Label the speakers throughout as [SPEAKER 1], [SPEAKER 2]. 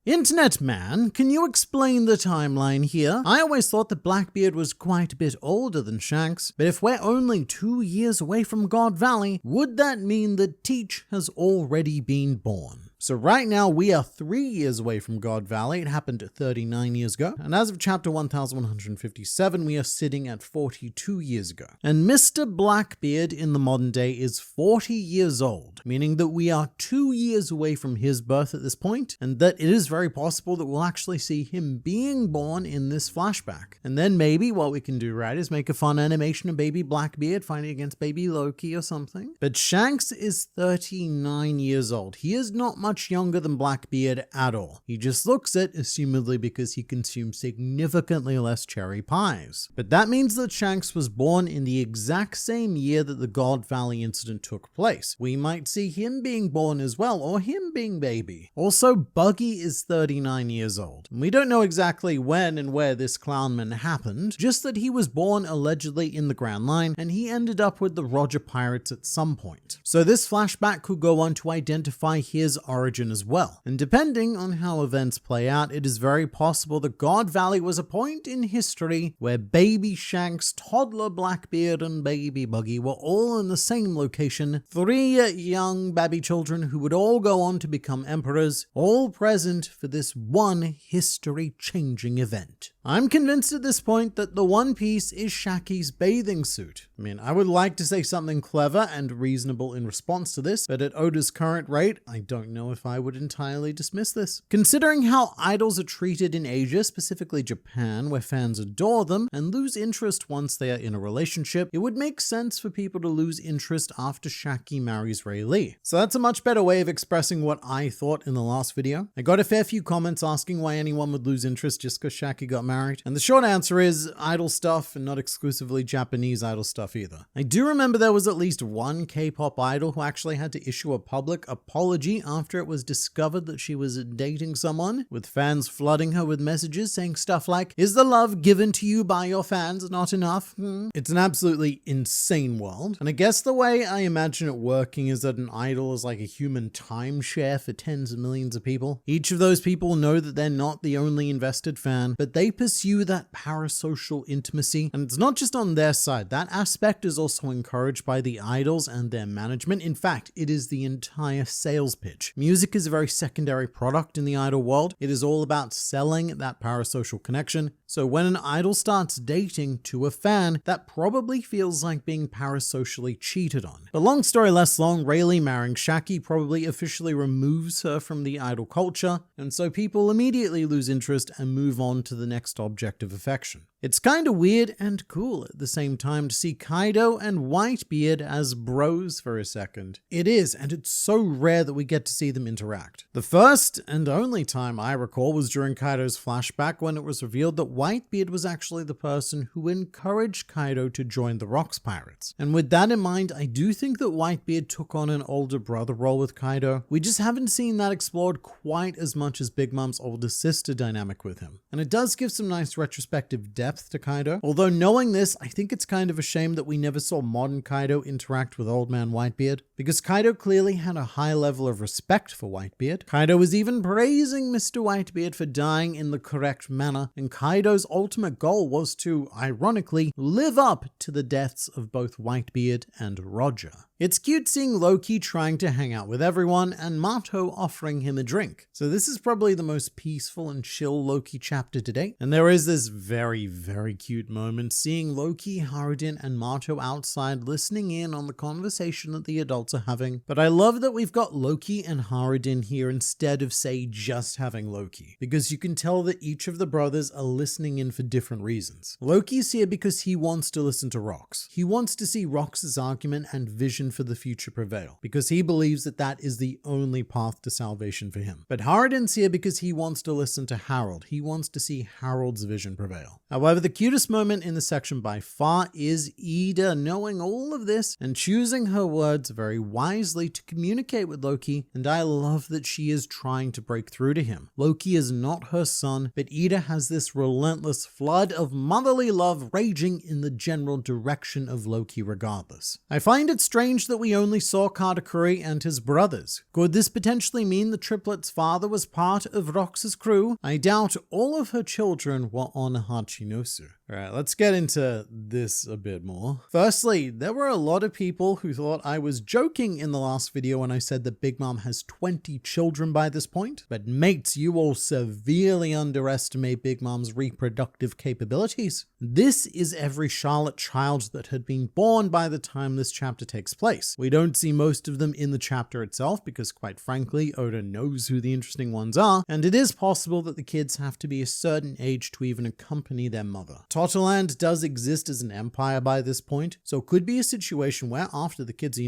[SPEAKER 1] Internet man, can you explain the timeline here? I always thought that Blackbeard was quite a bit older than Shanks, but if we're only 2 years away from God Valley, would that mean that Teach has already been born? So right now we are 3 years away from God Valley. It happened 39 years ago. And as of chapter 1157, we are sitting at 42 years ago. And Mr. Blackbeard in the modern day is 40 years old, meaning that we are 2 years away from his birth at this point, and that it is very possible that we'll actually see him being born in this flashback. And then maybe what we can do, right, is make a fun animation of baby Blackbeard fighting against baby Loki or something. But Shanks is 39 years old. He is not much younger than Blackbeard at all. He just looks it, assumedly because he consumes significantly less cherry pies. But that means that Shanks was born in the exact same year that the God Valley incident took place. We might see him being born as well, or him being baby. Also, Buggy is 39 years old. We don't know exactly when and where this clownman happened, just that he was born allegedly in the Grand Line, and he ended up with the Roger Pirates at some point. So this flashback could go on to identify his origin as well. And depending on how events play out, it is very possible that God Valley was a point in history where baby Shanks, toddler Blackbeard, and baby Buggy were all in the same location, 3 young baby children who would all go on to become emperors, all present for this one history-changing event. I'm convinced at this point that the one piece is Shacky's bathing suit. I mean, I would like to say something clever and reasonable in response to this, but at Oda's current rate, I don't know if I would entirely dismiss this. Considering how idols are treated in Asia, specifically Japan, where fans adore them and lose interest once they are in a relationship, it would make sense for people to lose interest after Shakky marries Rayleigh. So that's a much better way of expressing what I thought in the last video. I got a fair few comments asking why anyone would lose interest just because Shakky got married, and the short answer is idol stuff, and not exclusively Japanese idol stuff either. I do remember there was at least one K-pop idol who actually had to issue a public apology after it was discovered that she was dating someone, with fans flooding her with messages saying stuff like, "Is the love given to you by your fans not enough?" It's an absolutely insane world, and I guess the way I imagine it working is that an idol is like a human timeshare for tens of millions of people. Each of those people know that they're not the only invested fan, but they pursue that parasocial intimacy, and it's not just on their side. That aspect is also encouraged by the idols and their management. In fact, it is the entire sales pitch. Music is a very secondary product in the idol world. It is all about selling that parasocial connection. So when an idol starts dating to a fan, that probably feels like being parasocially cheated on. But long story less long, Rayleigh marrying Shakky probably officially removes her from the idol culture, and so people immediately lose interest and move on to the next object of affection. It's kinda weird and cool at the same time to see Kaido and Whitebeard as bros for a second. It is, and it's so rare that we get to see them interact. The first and only time I recall was during Kaido's flashback, when it was revealed that Whitebeard was actually the person who encouraged Kaido to join the Rocks Pirates. And with that in mind, I do think that Whitebeard took on an older brother role with Kaido. We just haven't seen that explored quite as much as Big Mom's older sister dynamic with him. And it does give some nice retrospective depth to Kaido. Although knowing this, I think it's kind of a shame that we never saw modern Kaido interact with old man Whitebeard, because Kaido clearly had a high level of respect for Whitebeard. Kaido was even praising Mr. Whitebeard for dying in the correct manner, and Kaido's ultimate goal was to, ironically, live up to the deaths of both Whitebeard and Roger. It's cute seeing Loki trying to hang out with everyone and Mato offering him a drink. So this is probably the most peaceful and chill Loki chapter to date. And there is this very, very cute moment seeing Loki, Haruden, and Mato outside listening in on the conversation that the adults are having. But I love that we've got Loki and Haruden here instead of, say, just having Loki, because you can tell that each of the brothers are listening in for different reasons. Loki's here because he wants to listen to Rox. He wants to see Rox's argument and vision for the future prevail, because he believes that that is the only path to salvation for him. But Haruden's here because he wants to listen to Harold. He wants to see Harold's vision prevail. However, the cutest moment in the section by far is Ida knowing all of this and choosing her words very wisely to communicate with Loki, and I love that she is trying to break through to him. Loki is not her son, but Ida has this relentless flood of motherly love raging in the general direction of Loki regardless. I find it strange strange that we only saw Katakuri and his brothers. Could this potentially mean the triplet's father was part of Rox's crew? I doubt all of her children were on Hachinosu. Alright, let's get into this a bit more. Firstly, there were a lot of people who thought I was joking in the last video when I said that Big Mom has 20 children by this point. But mates, you all severely underestimate Big Mom's reproductive capabilities. This is every Charlotte child that had been born by the time this chapter takes place. We don't see most of them in the chapter itself because, quite frankly, Oda knows who the interesting ones are, and it is possible that the kids have to be a certain age to even accompany their mother. Totaland does exist as an empire by this point, so it could be a situation where after the kids,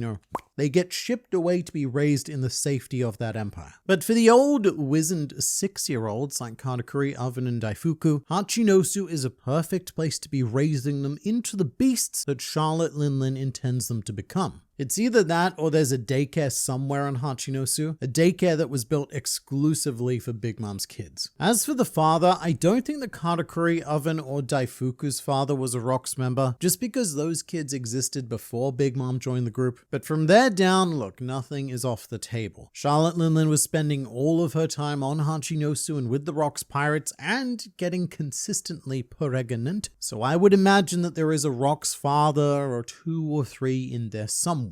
[SPEAKER 1] they get shipped away to be raised in the safety of that empire. But for the old wizened 6-year-olds like Katakuri, Oven, and Daifuku, Hachinosu is a perfect place to be raising them into the beasts that Charlotte Linlin intends them to become. It's either that or there's a daycare somewhere on Hachinosu, a daycare that was built exclusively for Big Mom's kids. As for the father, I don't think that Katakuri, Oven, or Daifuku's father was a ROX member, just because those kids existed before Big Mom joined the group. But from there down, look, nothing is off the table. Charlotte Linlin was spending all of her time on Hachinosu and with the ROX pirates and getting consistently pregnant, so I would imagine that there is a ROX father or 2 or 3 in there somewhere.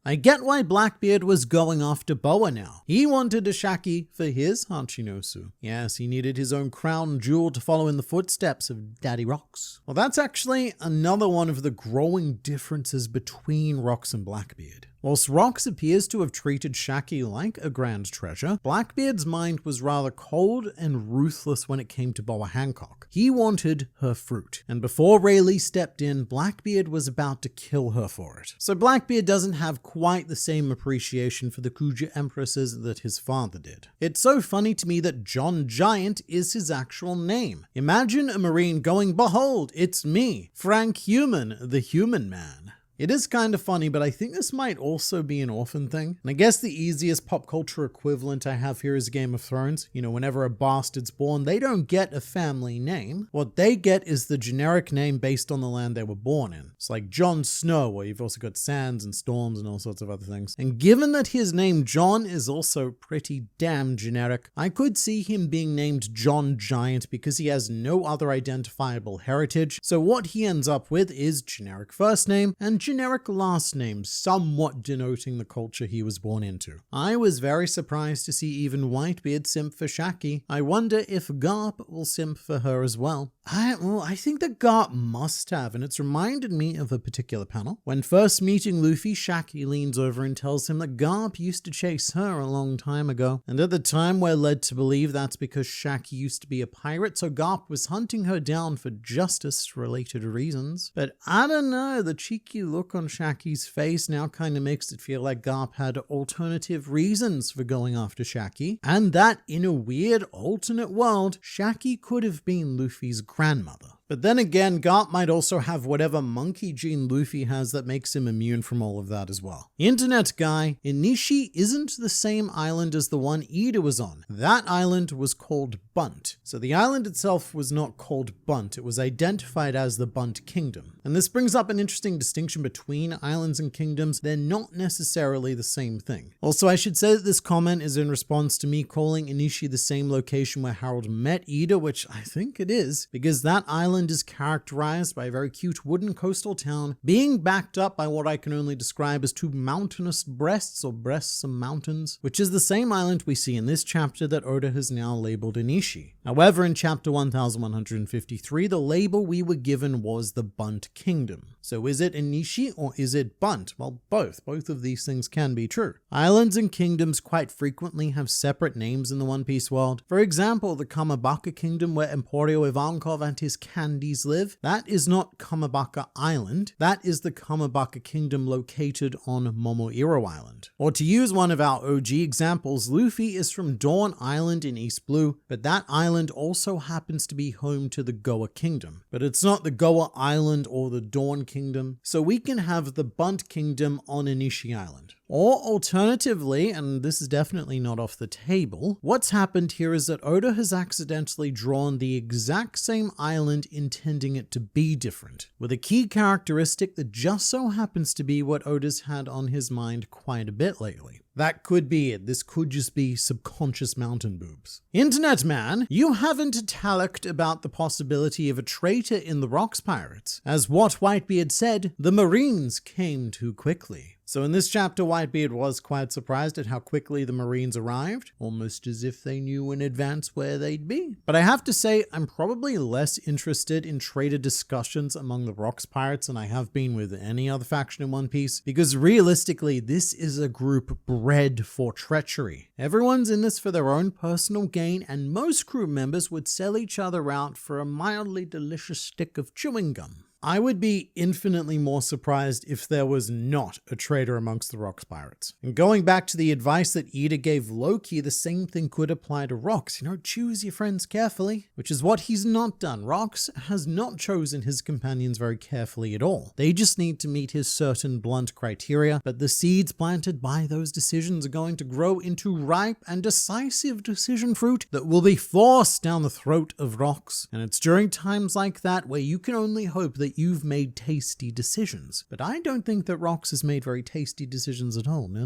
[SPEAKER 1] I get why Blackbeard was going after Boa now. He wanted a Shakky for his Hachinosu. Yes, he needed his own crown jewel to follow in the footsteps of Daddy ROX. Well, that's actually another one of the growing differences between ROX and Blackbeard. Whilst ROX appears to have treated Shakky like a grand treasure, Blackbeard's mind was rather cold and ruthless when it came to Boa Hancock. He wanted her fruit, and before Rayleigh stepped in, Blackbeard was about to kill her for it. So Blackbeard doesn't have quite the same appreciation for the Kuja Empresses that his father did. It's so funny to me that John Giant is his actual name. Imagine a Marine going, "Behold, it's me, Frank Human, the Human Man." It is kind of funny, but I think this might also be an orphan thing. And I guess the easiest pop culture equivalent I have here is Game of Thrones. Whenever a bastard's born, they don't get a family name. What they get is the generic name based on the land they were born in. It's like Jon Snow, or you've also got Sands and Storms and all sorts of other things. And given that his name John is also pretty damn generic, I could see him being named John Giant because he has no other identifiable heritage. So what he ends up with is generic first name and generic last name, somewhat denoting the culture he was born into. I was very surprised to see even Whitebeard simp for Shakky. I wonder if Garp will simp for her as well. I think that Garp must have, and it's reminded me of a particular panel. When first meeting Luffy, Shakky leans over and tells him that Garp used to chase her a long time ago. And at the time, we're led to believe that's because Shakky used to be a pirate, so Garp was hunting her down for justice-related reasons. But I don't know, the cheeky look on Shakky's face now kind of makes it feel like Garp had alternative reasons for going after Shakky, and that in a weird alternate world, Shakky could have been Luffy's grandmother. But then again, Garp might also have whatever monkey gene Luffy has that makes him immune from all of that as well. Internet guy, Inishi isn't the same island as the one Ida was on. That island was called Bunt. So the island itself was not called Bunt, it was identified as the Bunt Kingdom. And this brings up an interesting distinction between islands and kingdoms. They're not necessarily the same thing. Also, I should say that this comment is in response to me calling Inishi the same location where Harold met Ida, which I think it is, because that island is characterized by a very cute wooden coastal town being backed up by what I can only describe as 2 mountainous breasts or breasts of mountains, which is the same island we see in this chapter that Oda has now labeled Inishi. However, in chapter 1153, the label we were given was the Bunt Kingdom. So is it Inishi or is it Bunt? Well, both. Both of these things can be true. Islands and kingdoms quite frequently have separate names in the One Piece world. For example, the Kamabaka Kingdom where Emporio Ivankov and his Candies live, that is not Kamabaka Island. That is the Kamabaka Kingdom located on Momoiro Island. Or to use one of our OG examples, Luffy is from Dawn Island in East Blue, but that island also happens to be home to the Goa Kingdom. But it's not the Goa Island or the Dawn Kingdom, so we can have the Bunt Kingdom on Inishi Island. Or alternatively, and this is definitely not off the table, what's happened here is that Oda has accidentally drawn the exact same island intending it to be different, with a key characteristic that just so happens to be what Oda's had on his mind quite a bit lately. That could be it. This could just be subconscious mountain boobs. Internet man, you haven't italicked about the possibility of a traitor in the Rocks Pirates. As what Whitebeard said, the Marines came too quickly. So in this chapter, Whitebeard was quite surprised at how quickly the Marines arrived, almost as if they knew in advance where they'd be. But I have to say, I'm probably less interested in traitor discussions among the Rocks Pirates than I have been with any other faction in One Piece, because realistically, this is a group bred for treachery. Everyone's in this for their own personal gain, and most crew members would sell each other out for a mildly delicious stick of chewing gum. I would be infinitely more surprised if there was not a traitor amongst the Rocks Pirates. And going back to the advice that Ida gave Loki, the same thing could apply to Rocks. Choose your friends carefully, which is what he's not done. Rocks has not chosen his companions very carefully at all. They just need to meet his certain blunt criteria, but the seeds planted by those decisions are going to grow into ripe and decisive decision fruit that will be forced down the throat of Rocks. And it's during times like that where you can only hope that you've made tasty decisions. But I don't think that Rocks has made very tasty decisions at all. No.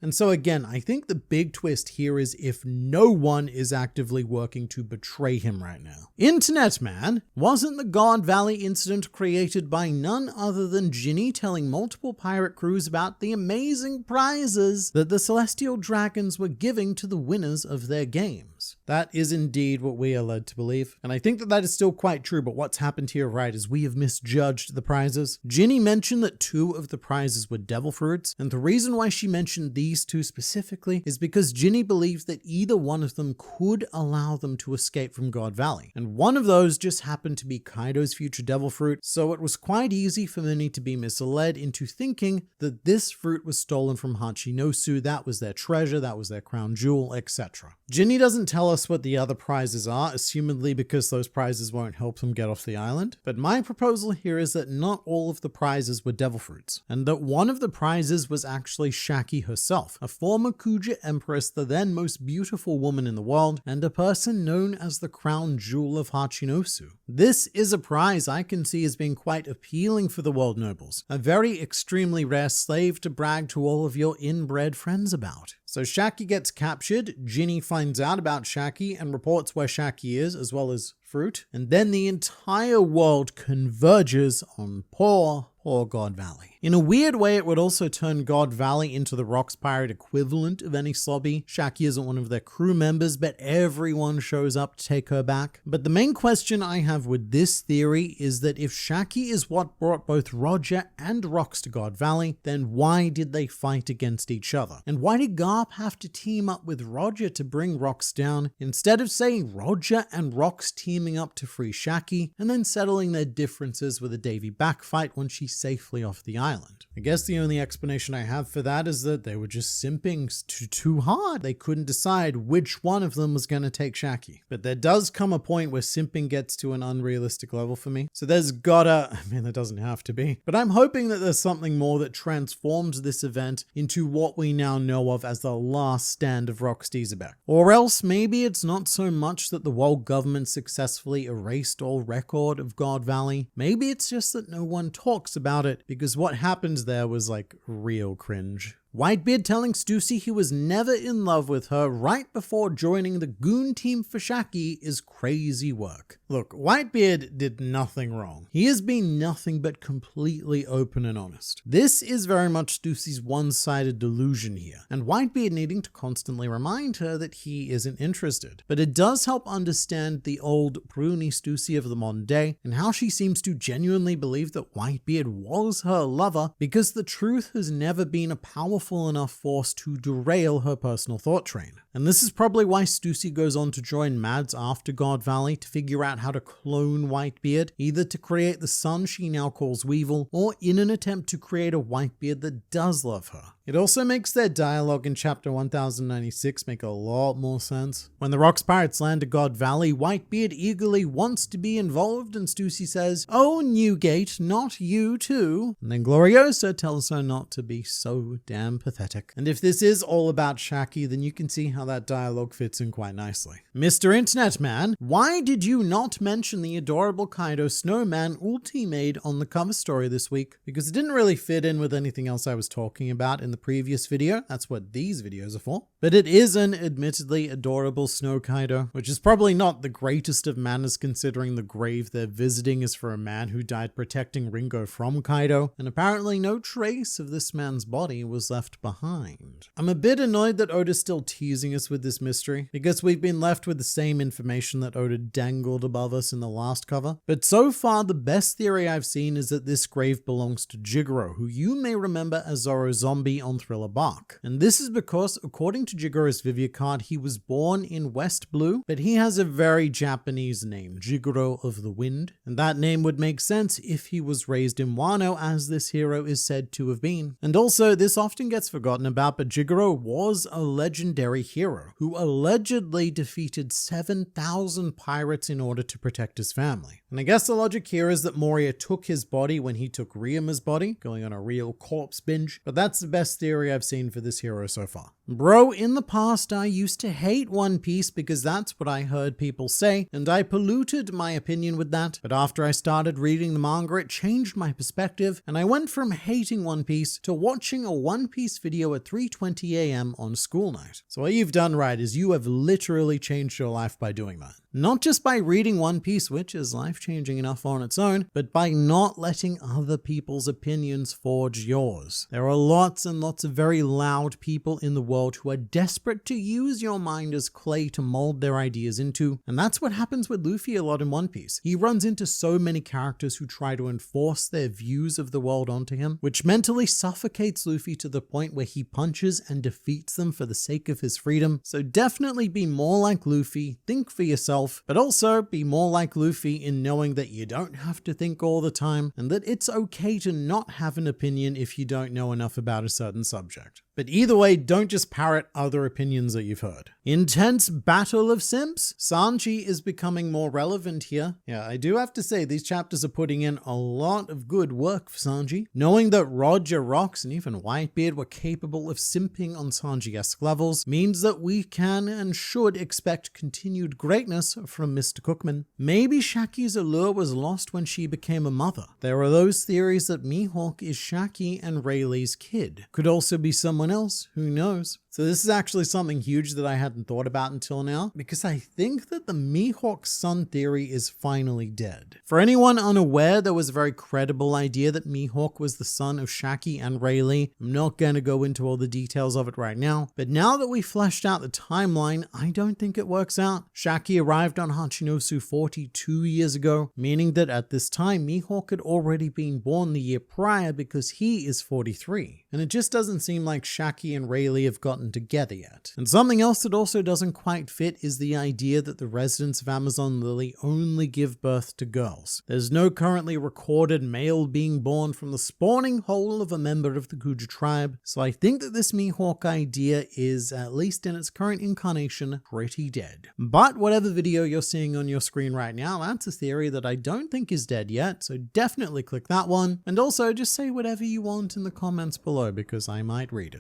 [SPEAKER 1] And so again, I think the big twist here is if no one is actively working to betray him right now. Internet man, wasn't the God Valley incident created by none other than Ginny telling multiple pirate crews about the amazing prizes that the Celestial Dragons were giving to the winners of their games? That is indeed what we are led to believe. And I think that that is still quite true, but what's happened here, right, is we have misjudged the prizes. Ginny mentioned that 2 of the prizes were devil fruits, and the reason why she mentioned these 2 specifically is because Ginny believed that either one of them could allow them to escape from God Valley. And one of those just happened to be Kaido's future devil fruit, so it was quite easy for many to be misled into thinking that this fruit was stolen from Hachinosu, that was their treasure, that was their crown jewel, etc. Ginny doesn't tell us what the other prizes are, assumedly because those prizes won't help them get off the island. But my proposal here is that not all of the prizes were devil fruits, and that one of the prizes was actually Shakky herself, a former Kuja Empress, the then most beautiful woman in the world, and a person known as the crown jewel of Hachinosu. This is a prize I can see as being quite appealing for the world nobles, a very extremely rare slave to brag to all of your inbred friends about. So Shakky gets captured, Ginny finds out about Shakky and reports where Shakky is, as well as fruit, and then the entire world converges on poor God Valley. In a weird way, it would also turn God Valley into the Rocks Pirate equivalent of any Sobby. Shakky isn't one of their crew members, but everyone shows up to take her back. But the main question I have with this theory is that if Shakky is what brought both Roger and Rocks to God Valley, then why did they fight against each other? And why did Garp have to team up with Roger to bring Rocks down, instead of saying Roger and Rocks teaming up to free Shakky, and then settling their differences with a Davy backfight when she's safely off the island? I guess the only explanation I have for that is that they were just simping too hard. They couldn't decide which one of them was going to take Shakky. But there does come a point where simping gets to an unrealistic level for me. So there's gotta, there doesn't have to be, but I'm hoping that there's something more that transforms this event into what we now know of as the last stand of Rocks Dieselbeck. Or else maybe it's not so much that the world government successfully erased all record of God Valley. Maybe it's just that no one talks about it, because what happens there was like real cringe. Whitebeard telling Stussy he was never in love with her right before joining the goon team for Shakky is crazy work. Look, Whitebeard did nothing wrong. He has been nothing but completely open and honest. This is very much Stussy's one-sided delusion here, and Whitebeard needing to constantly remind her that he isn't interested. But it does help understand the old pruny Stussy of the modern day, and how she seems to genuinely believe that Whitebeard was her lover, because the truth has never been a powerful enough force to derail her personal thought train. And this is probably why Stussy goes on to join Mads after God Valley to figure out how to clone Whitebeard, either to create the son she now calls Weevil, or in an attempt to create a Whitebeard that does love her. It also makes their dialogue in chapter 1096 make a lot more sense. When the Rocks pirates land at God Valley, Whitebeard eagerly wants to be involved, and Stussy says, "Oh, Newgate, not you too." And then Gloriosa tells her not to be so damn pathetic. And if this is all about Shakky, then you can see how that dialogue fits in quite nicely. Mr. Internet Man, why did you not mention the adorable Kaido snowman ulti made on the cover story this week? Because it didn't really fit in with anything else I was talking about in the previous video. That's what these videos are for. But it is an admittedly adorable snow Kaido, which is probably not the greatest of manners considering the grave they're visiting is for a man who died protecting Ringo from Kaido, and apparently no trace of this man's body was left behind. I'm a bit annoyed that Oda's still teasing us with this mystery, because we've been left with the same information that Oda dangled above us in the last cover. But so far, the best theory I've seen is that this grave belongs to Jigoro, who you may remember as Zoro's zombie on Thriller Bark. And this is because, according to Jigoro's Vivia card, he was born in West Blue, but he has a very Japanese name, Jigoro of the Wind. And that name would make sense if he was raised in Wano, as this hero is said to have been. And also, this often gets forgotten about, but Jigoro was a legendary hero who allegedly defeated 7,000 pirates in order to protect his family. And I guess the logic here is that Moria took his body when he took Ryuma's body, going on a real corpse binge, but that's the best theory I've seen for this hero so far. Bro, in the past I used to hate One Piece because that's what I heard people say, and I polluted my opinion with that, but after I started reading the manga it changed my perspective, and I went from hating One Piece to watching a One Piece video at 3:20 AM on school night. So what you've done right is you have literally changed your life by doing that. Not just by reading One Piece, which is life-changing enough on its own, but by not letting other people's opinions forge yours. There are lots and lots of very loud people in the world who are desperate to use your mind as clay to mold their ideas into, and that's what happens with Luffy a lot in One Piece. He runs into so many characters who try to enforce their views of the world onto him, which mentally suffocates Luffy to the point where he punches and defeats them for the sake of his freedom. So definitely be more like Luffy, think for yourself, but also be more like Luffy in knowing that you don't have to think all the time, and that it's okay to not have an opinion if you don't know enough about a certain subject. But either way, don't just parrot other opinions that you've heard. Intense battle of simps? Sanji is becoming more relevant here. Yeah, I do have to say, these chapters are putting in a lot of good work for Sanji. Knowing that Roger, Rocks, and even Whitebeard were capable of simping on Sanji-esque levels means that we can and should expect continued greatness from Mr. Cookman. Maybe Shakky's allure was lost when she became a mother. There are those theories that Mihawk is Shakky and Rayleigh's kid. Could also be someone else, who knows? So this is actually something huge that I hadn't thought about until now, because I think that the Mihawk son theory is finally dead. For anyone unaware, there was a very credible idea that Mihawk was the son of Shakky and Rayleigh. I'm not going to go into all the details of it right now, but now that we fleshed out the timeline, I don't think it works out. Shakky arrived on Hachinosu 42 years ago, meaning that at this time, Mihawk had already been born the year prior because he is 43. And it just doesn't seem like Shakky and Rayleigh have gotten together yet. And something else that also doesn't quite fit is the idea that the residents of Amazon Lily only give birth to girls. There's no currently recorded male being born from the spawning hole of a member of the Kuja tribe, so I think that this Mihawk idea is, at least in its current incarnation, pretty dead. But whatever video you're seeing on your screen right now, that's a theory that I don't think is dead yet, so definitely click that one, and also just say whatever you want in the comments below because I might read it.